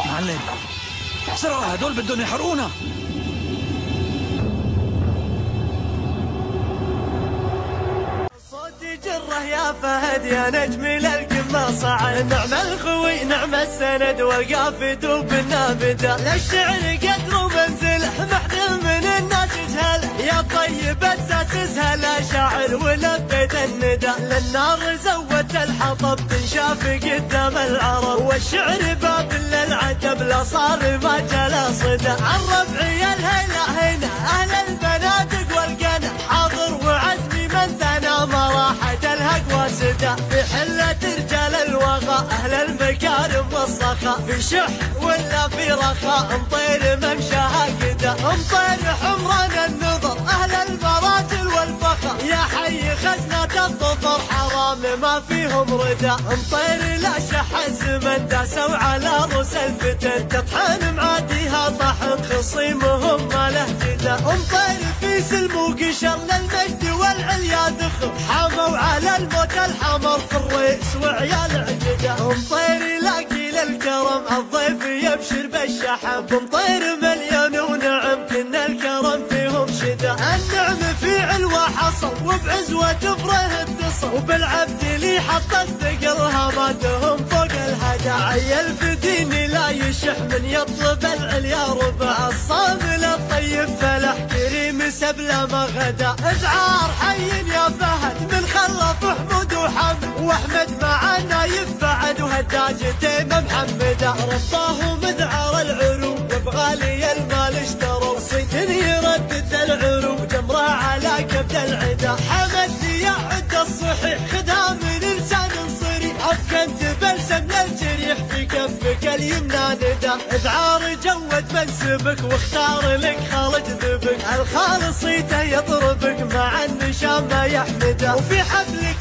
معلم بسرعة، هدول بدهم يحرقونا. صوتي جره يا فهد يا نجم للقمة صعد، نعم الخوي نعم السند والقافد وبالنابدة، للشعر قدر ومنزله محدل من الناس يجهل، يا طيب اساس اسهل شاعر ولبيت الندى، للنار زودت الحطب تنشاف قدام العرب، والشعر باب للعتب لا صار ما جلا صدى، عن ربعي الهيلة هنا اهل البنادق والقنا، حاضر وعزمي من ثنى مراحة الهقوى سدى، في حلة رجال الوغى اهل المكارم والسخاء، في شح ولا في رخاء مطير ممشاها قدا، مطير حمران النظر اهل المراجل والفخر، يا حي خزنة الظفر حرام ما فيهم ردا، مطير لا شح الزمن داسوا على رؤوس الفتن، تطحن معاديها طحن خصيمهم ما له جدا، مطير في سلم وقشر للمجد والعليا ذخر، حموا على الموت الحمر في الرئيس وعيال عجدا، مطير لاقي للكرم الضيف يبشر بالشحم، مطير مليون ونعم كنا الكرم فيهم شدا، النعم في علوى حصل وبعزوة فره اتصل، وبالعبد لي حط الثقل هاماتهم فوق الهدى، عيل بديني لا يشح من يطلب العليا ربع، الصامل الطيب فلح كريم سبله ما غدا، ازعار حي يا فهد من خلف حمود وحمد، واحمد معنا يفعد وهداج تيم محمدا، رباه مذعر العروب بغالي المال اشتروا، صيت يردد العروب جمره على كبد العدا، حمد يا عد الصحيح خذها من لسان صريح، عفكا تبلسم للجريح في كفك اليمنى ندى، اذعار جود منسبك واختار لك خالد ذبك، الخالصيته يطربك مع النشام ما يحمده، وفي حفلك